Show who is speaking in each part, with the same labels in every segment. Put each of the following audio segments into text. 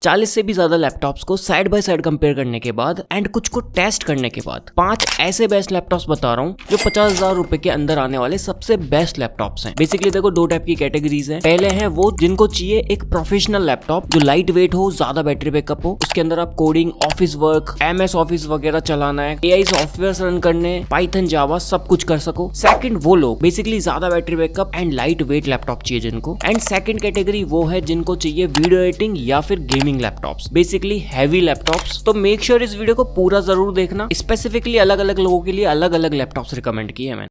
Speaker 1: 40 से भी ज्यादा लैपटॉप्स को साइड बाय साइड कंपेयर करने के बाद एंड कुछ को टेस्ट करने के बाद 5 ऐसे बेस्ट लैपटॉप्स बता रहा हूँ जो 50,000 रुपए के अंदर आने वाले सबसे बेस्ट लैपटॉप्स हैं। बेसिकली देखो दो टाइप की कैटेगरीज हैं। पहले है वो जिनको चाहिए एक प्रोफेशनल लैपटॉप जो लाइट वेट हो, ज्यादा बैटरी बैकअप हो, उसके अंदर आप coding, office work, MS office वगैरह चलाना है, AI सॉफ्टवेयर रन करने, पाइथन, जावा सब कुछ कर सको। सेकंड वो लोग बेसिकली ज्यादा battery backup and light weight laptop चाहिए जिनको। एंड सेकंड कैटेगरी वो है जिनको चाहिए वीडियो एडिटिंग या फिर gaming laptops, basically heavy laptops. तो मेक श्योर इस वीडियो को पूरा जरूर देखना। स्पेसिफिकली अलग अलग लोगों के लिए अलग अलग लैपटॉप्स रिकमेंड किए हैं मैंने।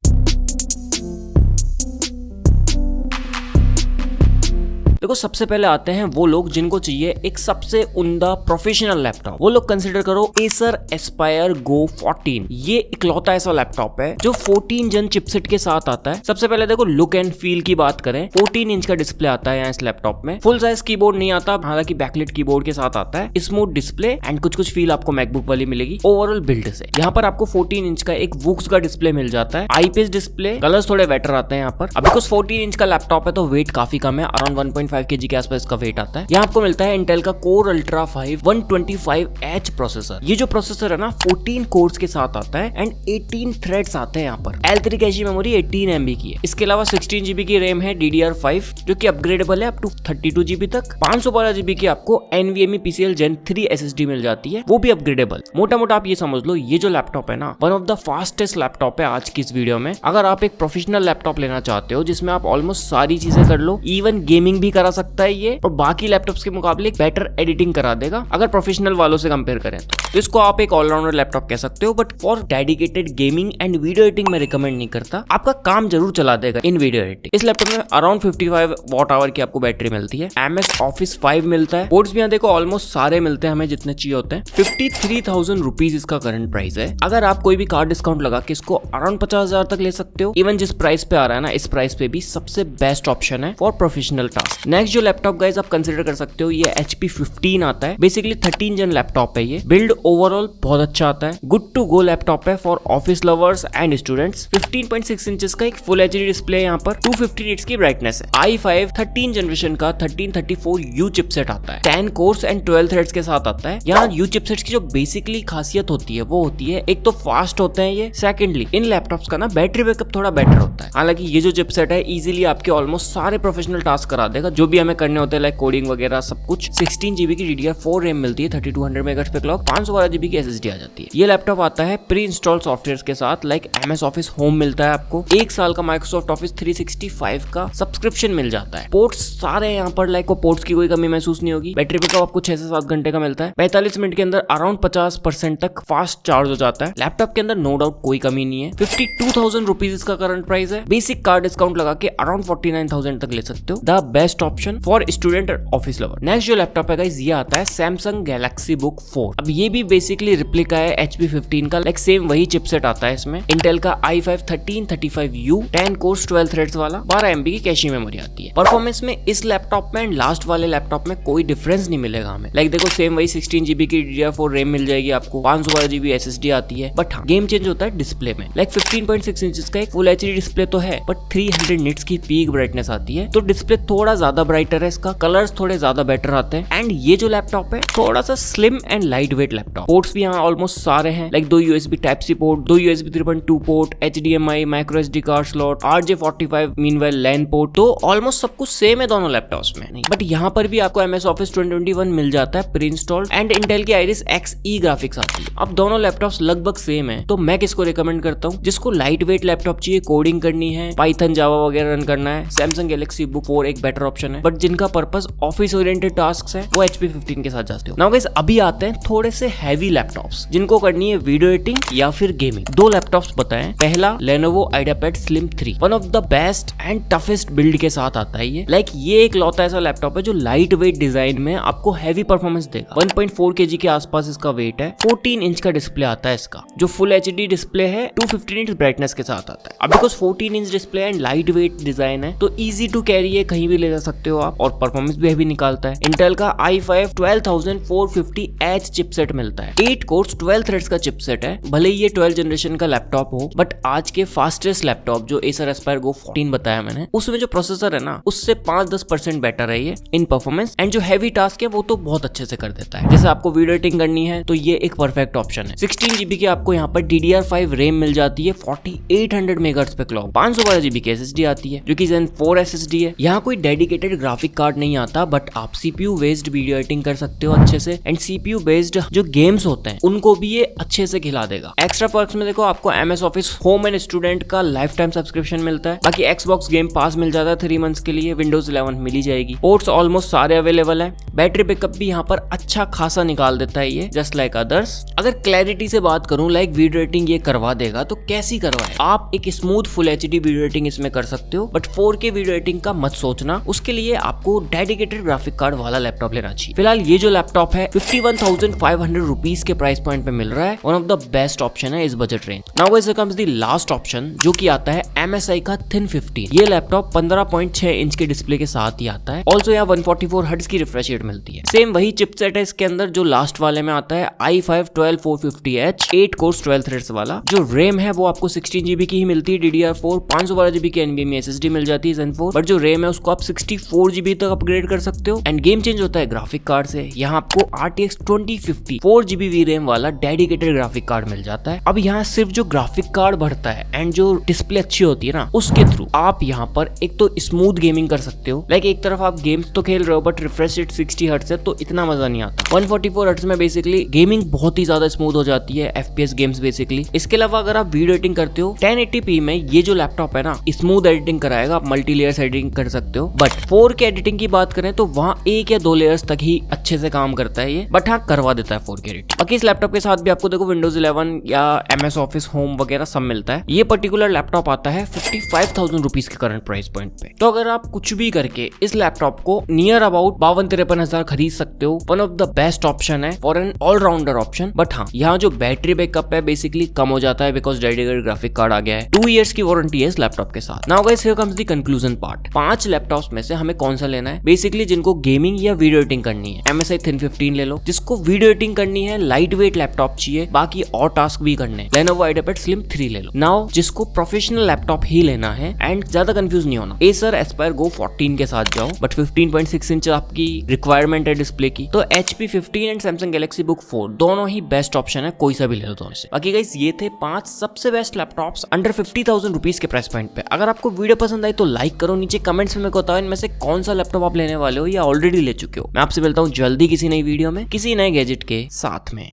Speaker 1: देखो सबसे पहले आते हैं वो लोग जिनको चाहिए एक सबसे उम्दा प्रोफेशनल लैपटॉप। वो लोग कंसिडर करो Acer Aspire Go 14। ये इकलौता ऐसा लैपटॉप है जो 14 जन चिपसेट के साथ आता है। सबसे पहले देखो लुक एंड फील की बात करें, 14 इंच का डिस्प्ले आता है यहाँ इस लैपटॉप में। फुल साइज कीबोर्ड नहीं आता, हालांकि बैकलाइट कीबोर्ड के साथ आता है। स्मूथ डिस्प्ले एंड कुछ फील आपको मैकबुक वाली मिलेगी ओवरऑल बिल्ड से। यहाँ पर आपको 14 इंच का एक वुक्स का डिस्प्ले मिल जाता है, IPS डिस्प्ले, कलर्स थोड़े बेटर आते हैं यहाँ पर। अब बिकॉज 14 इंच का लैपटॉप है तो वेट काफी कम है, अराउंड 1.5 kg के आसपास इसका वेट आता है। यहाँ आपको मिलता है इंटेल का Core Ultra 5 125H प्रोसेसर। ये जो प्रोसेसर है ना 14 कोर्स के साथ आता है एंड 18 थ्रेड्स आते हैं यहाँ पर। L3 कैशी मेमोरी 18 MB की है। इसके अलावा 16 GB की रैम है DDR5 जो कि अपग्रेडेबल है अप टू 32 GB तक। 512 GB की आपको NVMe PCL Gen 3 SSD मिल जाती है, वो भी अपग्रेडेबल। मोटा मोटा आप ये समझ लो ये जो लैपटॉप है ना one of the fastest laptop है आज की इस वीडियो में। अगर आप एक प्रोफेशनल लैपटॉप लेना चाहते हो जिसमें आप ऑलमोस्ट सारी चीजें कर लो, इवन गेमिंग भी करा सकता है ये, और बाकी लैपटॉप्स के मुकाबले बेटर एडिटिंग करा देगा अगर प्रोफेशनल वालों से कंपेयर करें तो इसको आप एक ऑलराउंडर लैपटॉप कह सकते हो। But for dedicated gaming and video editing में रिकमेंड नहीं करता, आपका काम जरूर चला देगा इन वीडियो एडिटिंग। इस लैपटॉप में अराउंड 55 वॉट आवर की आपको बैटरी मिलती है। MS Office 5 मिलता है। पोर्ट्स भी यहाँ देखो ऑलमोस्ट सारे मिलते हैं हमें जितने चाहिए होते हैं। 53,000 रुपीज इसका करंट प्राइस है। अगर आप कोई भी कार्ड डिस्काउंट लगा के इसको अराउंड 50,000 तक ले सकते हो। इवन जिस प्राइस पे आ रहा है ना इस प्राइस पे भी सबसे बेस्ट ऑप्शन है फॉर प्रोफेशनल टास्क। नेक्स्ट जो लैपटॉप गाइस आप कंसिडर कर सकते हो ये HP 15 आता है। बेसिकली 13 जन लैपटॉप है ये। बिल्ड ओवरऑल बहुत अच्छा आता है। गुड टू गो लैपटॉप है for office lovers and students. 15.6 inches का एक फुल HD डिस्प्ले यहाँ पर, 250 निट्स की ब्राइटनेस है। i5 13 जनरेशन का 1334U चिपसेट आता है। 10 कोर्स एंड 12 थ्रेड्स के साथ आता है। यहाँ U चिपसेट्स की जो बेसिकली खासियत होती है वो होती है एक तो फास्ट होते हैं ये, सेकेंडली इन लैपटॉप्स का ना बैटरी बैकअप थोड़ा बेटर होता है। हालांकि ये जो चिपसेट है इजीली आपके ऑलमोस्ट सारे प्रोफेशनल टास्क करा देगा जो भी हमें करने होते हैं, लाइक कोडिंग वगैरह सब कुछ। 16 GB की DDR4 रैम मिलती है, 3200 MHz पे क्लॉक, 512 GB की SSD आ जाती है। ये लैपटॉप आता है प्री इंस्टॉल सॉफ्टवेयर के साथ, लाइक MS Office Home मिलता है आपको। 1 साल का Microsoft Office 365 का सब्सक्रिप्शन मिल जाता है। पोर्ट्स सारे यहाँ पर, लाइक पोर्ट्स की कोई कमी महसूस नहीं होगी। बैटरी बैकअप आपको 6 से 7 घंटे का मिलता है। 45 मिनट के अंदर अराउंड 50% तक फास्ट चार्ज हो जाता है। लैपटॉप के अंदर नो डाउट कोई कमी नहीं है। 52,000 रुपीज इसका करंट प्राइस है। बेसिक कार्ड डिस्काउंट लगा के अराउंड 49,000 तक ले सकते हो। The best option for student और ऑफिस लवर। नेक्स्ट जो लैपटॉप है गाइस ये आता है Samsung Galaxy Book 4। अब ये भी बेसिकली रिप्लिका है HP 15 का, लाइक सेम वही चिपसेट आता है इसमें। इंटेल का i5 1335U 10 कोर्स 12 थ्रेड्स वाला, 12 MB की कैशी मेमोरी आती है। परफॉर्मेंस में इस लैपटॉप में एंड लास्ट वाले लैपटॉप में कोई डिफरेंस नहीं मिलेगा हमें। लाइक देखो सेम वही 16 GB की DDR4 रैम मिल जाएगी आपको, 512 GB SSD आती है। बट हाँ गेम चेंज होता है डिस्प्ले में। लाइक 15.6 इंचेस का एक फुल HD डिस्प्ले तो है बट 300 निट्स की पीक ब्राइटनेस आती है, तो डिस्प्ले थोड़ा ज्यादा ब्राइटर है इसका। कलर्स थोड़े ज्यादा बेटर आते हैं। एंड ये जो लैपटॉप है थोड़ा सा slim and light weight laptop. Ports भी यहाँ ऑलमोस्ट सारे हैं, like 2 USB Type-C port, 2 USB 3.2 port, HDMI, micro SD card slot, RJ45 मीनवेल LAN port. तो ऑलमोस्ट सब कुछ सेम है दोनों लैपटॉप्स में। बट यहाँ पर भी आपको MS Office 2021 मिल जाता है प्री इंस्टॉल्ड एंड इंटेल की Iris Xe ग्राफिक्स आती है। अब दोनों लैपटॉप्स लगभग सेम है, तो मैं किसको रिकमेंड करता हूँ? जिसको लाइट वेट लैपटॉप चाहिए, कोडिंग करनी है, पाइथन जावा वगैरह रन करना है, Samsung Galaxy Book 4 एक बेटर ऑप्शन है। बट जिनका पर्पस ऑफिस ओरिएंटेड टास्क है वो HP 15 के साथ जाते हो। नाउ गाइस अभी आते हैं थोड़े से हैवी लैपटॉप्स जिनको करनी है वीडियो एडिटिंग या फिर गेमिंग। 2 लैपटॉप्स बताएं। पहला Lenovo IdeaPad Slim 3, one of the best and toughest build के साथ आता है ये। लाइक ये एक लौता ऐसा लैपटॉप है जो लाइट वेट डिजाइन में आपको हैवी परफॉर्मेंस देगा। 1.4 kg के आसपास इसका वेट है। 14 इंच का डिस्प्ले आता है इसका, जो फुल HD डिस्प्ले है, 250 निट्स ब्राइटनेस के साथ आता है। अब because 14 inch display and light weight design है तो इजी टू कैरी है, कहीं भी ले जा सकते सकते हो आप, और परफॉर्मेंस भी हैवी निकालता है। इंटेल का i5 12450H चिपसेट मिलता है, 8 कोर्स 12 थ्रेड्स का चिपसेट है। भले ही ये 12 जनरेशन का लैपटॉप हो, बट आज के फास्टेस्ट लैपटॉप जो Acer Aspire Go 14 बताया मैंने, उसमें जो प्रोसेसर है ना, उससे 5-10% बेटर है ये इन परफॉर्मेंस। एंड जो हैवी टास्क है वो तो बहुत अच्छे से कर देता है। जैसे आपको वीडियो एडिटिंग करनी है तो ये एक परफेक्ट ऑप्शन है। 16GB की आपको यहाँ पर DDR5 रैम मिल जाती है, 4800 मेगाहर्ट्ज पे क्लॉक, 512GB की SSD आती है जो कि Zen 4 SSD है। यहाँ कोई डेडिकेटेड ग्राफिक कार्ड नहीं आता, बट आप CPU बेस्ड वीडियो एडिटिंग कर सकते हो अच्छे से। एंड CPU बेस्ड जो गेम्स होते हैं उनको भी ये अच्छे से खिला देगा। एक्स्ट्रा पर्क्स में देखो, आपको MS Office home and student का लाइफ टाइम सब्सक्रिप्शन मिलता है। बाकी Xbox गेम पास मिल जाता है 3 मंथ्स के लिए, Windows 11 मिल ही जाएगी। पोर्ट्स ऑलमोस्ट सारे अवेलेबल है। बैटरी बैकअप भी यहाँ पर अच्छा खासा निकाल देता है ये, जस्ट लाइक अदर्स। अगर क्लैरिटी से बात करूं, लाइक वीडियो एडिटिंग ये करवा देगा, तो कैसी करवाए? आप एक smooth full HD video editing इसमें कर सकते हो, बट 4K वीडियो एडिटिंग का मत सोचना। उसके लिए आपको डेडिकेटेड ग्राफिक कार्ड वाला लैपटॉप लेना चाहिए। फिलहाल ये जो लैपटॉप है 51,500 रुपीज के प्राइस पॉइंट पे मिल रहा है। One of the best option है इस budget range. Now guys comes the last option, जो कि आता है MSI का Thin 15। ये लैपटॉप 15.6 इंच के डिस्प्ले के साथ ही आता है। ऑल्सो यहाँ 144 हर्ट्ज की रिफ्रेश रेट मिलती है। सेम वही चिपसेट है इसके अंदर जो लास्ट वाले में आता है, i5 12450H 8 कोर्स 12 थ्रेड्स वाला। जो रैम है वो आपको 16GB की ही मिलती है, DDR4 512GB की NVMe SSD मिल जाती है Zen 4, बट जो रैम है उसको आप 64GB तक अपग्रेड कर सकते हो। एंड गेम चेंज होता है ग्राफिक कार्ड से। यहाँ आपको RTX 2050 4GB VRAM वाला डेडिकेटेड ग्राफिक कार्ड मिल जाता है। अब यहाँ सिर्फ जो ग्राफिक कार्ड बढ़ता है एंड जो डिस्प्ले अच्छी होती है ना, उसके थ्रू आप यहाँ पर एक तो स्मूथ गेमिंग कर सकते हो। लाइक एक तरफ आप गेम्स तो खेल रहे हो, बट रिफ्रेश रेट 60 हर्ट्ज है तो इतना मजा नहीं आता। 144 हर्ट्ज में बेसिकली गेमिंग बहुत ही ज्यादा स्मूथ हो जाती है, FPS गेम्स बेसिकली। इसके अलावा अगर आप वीडियो एडिटिंग करते हो 1080p में, ये जो लैपटॉप है ना, स्मूथ एडिटिंग कराएगा। आप मल्टी लेयर्स एडिटिंग कर सकते हो, बट 4K एडिटिंग की बात करें तो वहाँ 1 या 2 लेयर्स तक ही अच्छे से काम करता है ये, बट हाँ करवा देता है 4K एडिटिंग। बाकी इस लैपटॉप के साथ भी आपको देखो Windows 11 या MS Office होम वगैरह सब मिलता है। ये पर्टिकुलर लैपटॉप आता है 55,000 रुपीज के करंट प्राइस पॉइंट पे। तो अगर आप कुछ भी करके इस लैपटॉप को नियर अबाउट 52-53 हजार खरीद सकते हो, one of the best option है for an allrounder option. But हाँ, यहाँ जो बैटरी बैकअप है बेसिकली कम हो जाता है बिकॉज डेडिकेटेड ग्राफिक कार्ड आ गया है। 2 इयर्स की वारंटी है इस लैपटॉप के साथ। Now guys here comes the conclusion part. 5 laptops में से हमें कौन सा लेना है? बेसिकली जिनको गेमिंग या वीडियो एडिटिंग करनी है, MSI Thin 15 ले लो। जिसको वीडियो एडिटिंग करनी है, लाइट वेट लैपटॉप चाहिए, बाकी और टास्क भी करने हैं, Lenovo IdeaPad Slim 3 ले लो। नाउ जिसको प्रोफेशनल लैपटॉप ही लेना है एंड ज्यादा कंफ्यूज नहीं होना, Acer Aspire Go 14 के साथ जाओ, बट 15.6 इंच आपकी रिक्वायरमेंट है डिस्प्ले की, तो HP 15 and Samsung Galaxy Book 4 दोनों ही बेस्ट ऑप्शन है, कोई सा भी ले लो दोनों से। बाकी गाइस ये थे 5 सबसे बेस्ट लैपटॉप्स अंडर 50,000 रुपीज के प्राइस पॉइंट पे। अगर आपको वीडियो पसंद आई तो लाइक करो, नीचे कमेंट्स में मेरे को बताओ इनमें से कौन सा लैपटॉप आप लेने वाले हो या ऑलरेडी ले चुके हो। मैं आपसे मिलता हूँ जल्दी किसी नई वीडियो में किसी नए गैजेट के साथ में।